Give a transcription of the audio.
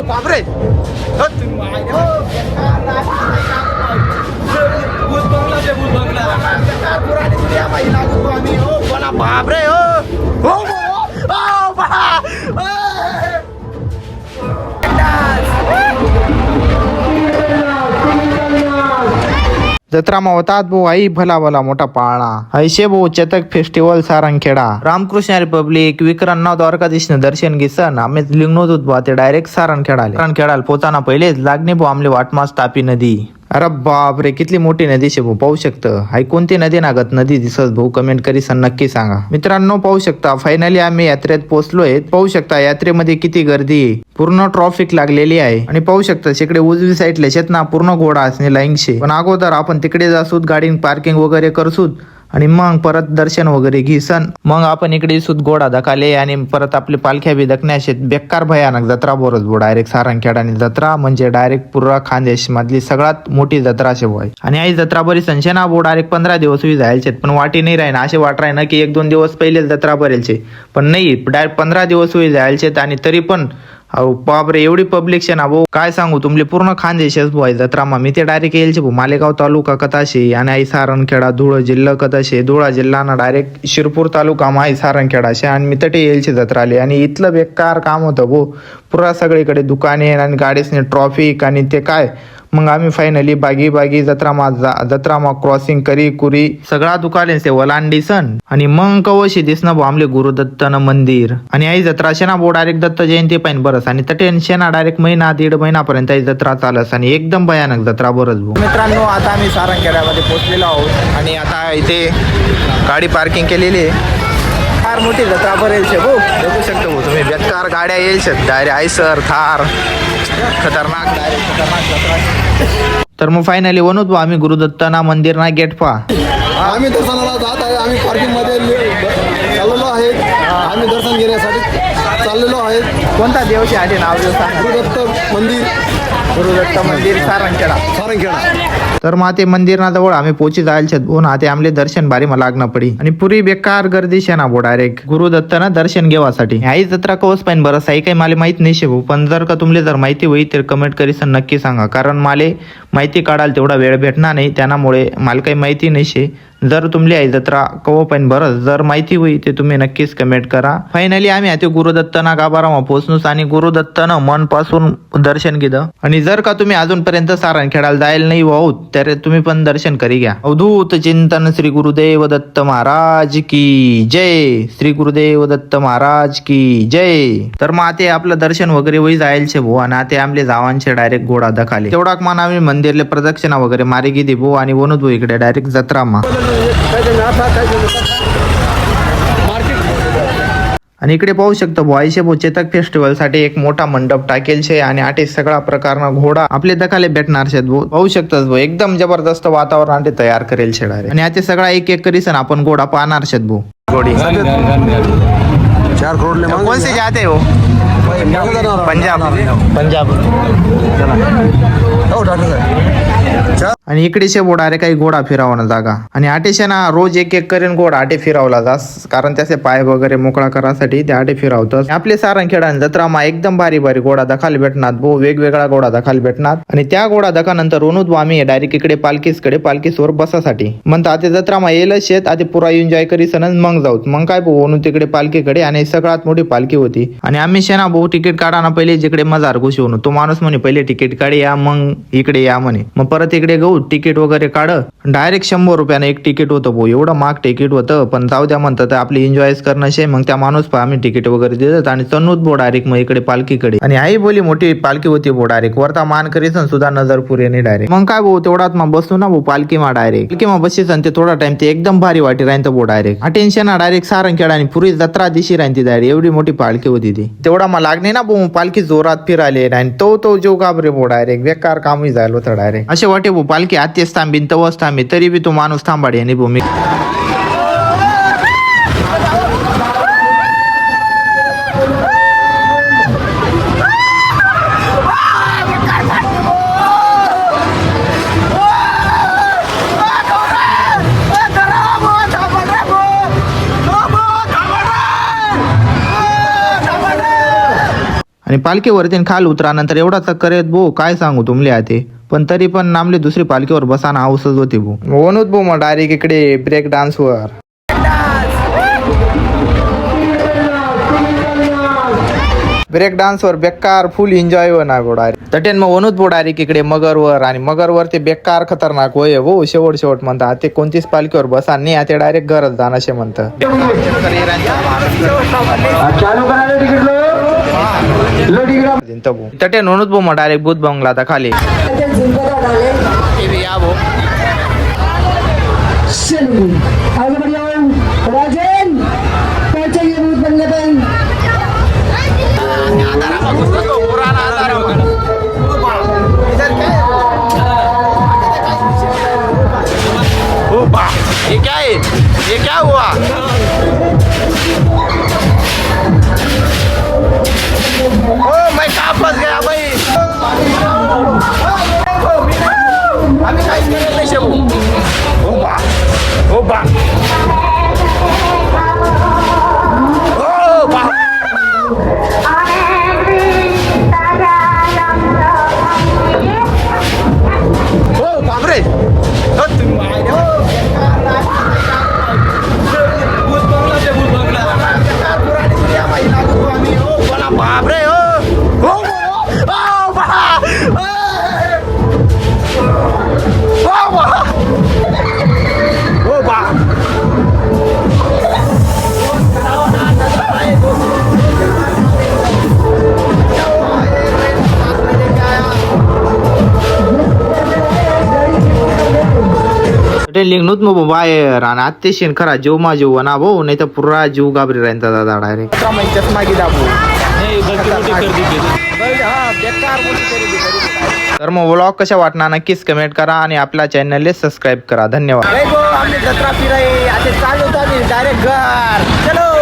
बापरे बापरे जत्रा मा होतात भाऊ आई भला भला मोठा पाळणा ऐशे भाऊ चतक फेस्टिवल सारंगखेडा रामकृष्ण रिपब्लिक विक्रांत द्वारकाधीश दर्शन घेसन आम्ही लिंगणोत होत ते डायरेक्ट सारंगखेडाला पोचाना पहिलेच लागणे भाऊ आमले वाटमास तापी नदी. अरे बाप रे कितली मोठी नदी शे भाऊ पाहू शकतं. हाय कोणती नदी नागत नदी दिसत भाऊ कमेंट करी सन नक्की सांगा मित्रांनो. पाहू शकता फायनली आम्ही यात्रेत पोहोचलोय. पाहू शकता यात्रेमध्ये किती गर्दी आहे. पूर्ण ट्रॉफिक लागलेली आहे आणि पाहू शकता तिकडे उजवी साईडला शेतना पूर्ण घोडा असणे लाईनशे. पण अगोदर आपण तिकडे जासूत गाडी पार्किंग वगैरे करसूत आणि मग परत दर्शन वगैरे घेसन मग आपण इकडे सुद्धा घोडा दखाले आणि परत आपले पालख्या बी दखण्याशे. बेकार भयानक जत्रा बोरच भाऊ डायरेक्ट सारंगखेडानी जत्रा म्हणजे डायरेक्ट पुरा खानदेश मधली सगळ्यात मोठी जत्रा असे भाई. आणि आई जत्रा बरी संशना भाऊ डायरेक्ट 15 दिवस जायचे पण वाटी नाही राहीन असे वाट राही ना की 1-2 दिवस पहिले जत्रा भरेलचे पण नाही डायरेक्ट 15 दिवस जायचे. आणि तरी पण अहो बापरे एवढी पब्लिक शे ना भाऊ काय सांगू तुमले पूर्ण खानदेशच भाऊ जत्रा मा. मी ते डायरेक्ट येईल भाऊ मालेगाव तालुका कताशे आणि आई सारंगखेडा धुळ जिल्हा कताशे धुळा जिल्हा ना डायरेक्ट शिरपूर तालुका मा आई सारंगखेडा शे. आणि मी तटे येईल जत्रा आली आणि इथलं बेकार काम होतं भाऊ. पुरा सगळीकडे दुकाने आणि गाडीसने ट्रॉफिक आणि ते काय मग आम्ही फायनली बागी जत्रा मा क्रॉसिंग करी कुरी सगळा दुकाने से वलांडी सन आणि मग कवशी दिसना भाऊ आमले गुरुदत्तन मंदिर. आणि आई जत्रा शेना भाऊ डायरेक्ट दत्त जयंती पाहिजे बरस आणि तटे शेना डायरेक्ट महिना 1.5 महिनापर्यंत आई जत्रा चालस आणि एकदम भयानक जत्रा बरच भाऊ. मित्रांनो आता आम्ही सारंगखेड्यामध्ये पोहोचलेलो आहोत आणि आता इथे गाडी पार्किंग केलेली आहे. फार मोठी जत्रा भरेल शे भाऊ बघू शकतो भाऊ तुम्ही बेकार गाड्या येईल शे डायरेक्ट आयसर थार खतरनाक जत्रा. तर मग फायनली बनवत भाऊ आम्ही गुरुदत्तना मंदिर ना गेट पा आम्ही दर्शनाला जात आहे. आम्ही पार्किंग मध्ये चाललेलो आहे. आम्ही दर्शन घेण्यासाठी चाललेलो आहे. कोणता देवशी आले नाव देव सांग. गुरुदत्त मंदिर सारंगखेडा. तर मग ते मंदिर ना जवळ आम्ही पोची जायला हो ना ते आमले दर्शन भारी मला लागणं पडी आणि पुरी बेकार गर्दी शे ना भाऊ डायरेक्ट गुरुदत्तना दर्शन घेवासाठी. आई जत्रा कवच पाहिजे बरं साई काही मला माहित नाही शे भाऊ पण जर का तुमले जर माहिती होई तर कमेंट करीस नक्की सांगा कारण मला माहिती काढाल तेवढा वेळ भेटणार नाही त्यामुळे मला काही माहिती नाही शे. जर तुमली आई जत्रा कव पाहिजे बरं जर माहिती होई ते तुम्ही नक्कीच कमेंट करा. फायनली आम्ही आता गुरुदत्तना गाभारामा पोहोचलोच आणि गुरुदत्तानं मनपासून दर्शन घेतलं. आणि जर का तुम्ही अजूनपर्यंत सारंगखेडाला जायला नाही वाहूत तर तुम्ही पण दर्शन करी घ्या. अवधूत चिंतन श्री गुरुदेव दत्त महाराज की जय. श्री गुरुदेव दत्त महाराज की जय. तर मग आता आपलं दर्शन वगैरे होई जायचे भाऊ आणि आता आमले जावांचे डायरेक्ट घोडा दखाले. तेवढाक मान आम्ही मंदिरले प्रदक्षिणा वगैरे मारी गेली भाऊ आणि वनूत भाऊ इकडे डायरेक्ट जत्रा मा. आणि इकडे पाहू शकतो भाईशे भाऊ चेतक फेस्टिवल साठी एक मोठा मंडप टाकेल शे आणि आटे सगळा प्रकारना घोडा आपले दखाले भेटणार शे भाऊ. पाहू शकतात भाऊ एकदम जबरदस्त वातावरण आटे तयार करेल शे डायरेक्ट. आणि आता सगळा एक एक करीसन आपण घोडा पाहणार शेत भाऊ. घोडी 4 करोड कौन से जाते हो. पंजाब. आणि इकडे शे बोडा अरे काही घोडा फिरावणं जागा आणि आटेशे ना रोज एक एक करीन घोडा आटे फिरावला जास कारण त्याचे पाय वगैरे मोकळा करासाठी ते आटे फिरावतात. आपले सारंगखेडा जत्रा मा एकदम भारी घोडा दखाल भेटणार भाऊ वेगवेगळा घोडा दखाल भेटणार. आणि त्या घोडा दखानंतर रोनूत आम्ही डायरेक्ट इकडे पालखीसवर बसासाठी म्हणता आता जत्रा मा येईल शेत आता पुरा एन्जॉय करीसनच मग जाऊत. मग काय भाऊ ओनू तिकडे पालखीकडे आणि सगळ्यात मोठी पालखी होती आणि आम्ही शेना भाऊ तिकीट काढाना पहिले जिकडे मजार घुशी होणं तो माणूस म्हणे पहिले तिकीट काढी या मग इकडे या म्हणे. मग परत इकडे गहू तिकीट वगैरे काढ डायरेक्ट 100 रुपयाने एक तिकीट होतं भाऊ. एवढं महाग तिकीट होतं पण जाऊ द्या म्हणतात आपली एन्जॉय करणं शे. मग त्या माणूस आम्ही तिकीट वगैरे देतात आणि चन्नूत भाऊ डायरेक्ट मग इकडे पालखीकडे आणि आई बोली मोठी पालखी होती भाऊ डायरेक्ट वरता मान करीस सुद्धा नजरपूर येणे डायरेक्ट. मग काय भाऊ तेवढाच मग बसतो ना भाऊ पालखी मा डायरेक्ट बसीस आणि ते थोडा टाइम ते एकदम भारी वाटी राहीन भाऊ डायरेक्ट. अटेन्शन डायरेक्ट सारंगखेडा आणि पुरी जत्रा दिशी राहीन डायरेक्ट एवढी मोठी पालखी होती ती. तेवढा मला लागणे ना भाऊ पालखी जोरात फिराले आणि तो जो घाबरे भाऊ डायरेक्ट बेकार कामही झालं होतं डायरेक्ट. असे वाटे भाऊ पालखी आतेच थांबीन तवच थांबी तरी बी तो माणूस थांबाडी आणि भूमी. आणि पालखीवरती खाल उतरानंतर एवढा चक्कर येत भाऊ काय सांगू तुमले आते. पण तरी पण नामले दुसरी पालखीवर बसाना हाऊसच होती भाऊ. वनूत भाऊ मग डायरेक्ट इकडे ब्रेक डान्सवर. ब्रेक डान्सवर बेकार फुल एन्जॉय होणार भाऊ डायरेक्ट. तटेन मग वनूत भाऊ डायरेक्ट इकडे मगरवर आणि मगरवर ते बेकार खतरनाक होय भाऊ. शेवट म्हणतात ते कोणतीच पालखीवर बसा नाही आता डायरेक्ट घरच जाण असे म्हणतं. तटेन वनूत भाऊ मग डायरेक्ट भूत बंगला आता खाली. ये क्या हुआ? ओ मैं कहाँ फंस गया भाई. आम्ही काहीच केलं नाही शेबू. ओ बा बापरे. बापरे लिंगनूत मग बाहेर आणि आत्ते शेण खरा जीव मा जीव ना भाऊ नाही तर पुरा जीव घाबरी राहील दादा डायरेक्ट. चष्मा गी दाबू तर मग व्लॉग कशा वाटणार नक्कीच कमेंट करा आणि आपल्या चॅनलला सबस्क्राईब करा. धन्यवाद. आम्ही जत्रा फिराय आता चालू डायरेक्ट घर चलो.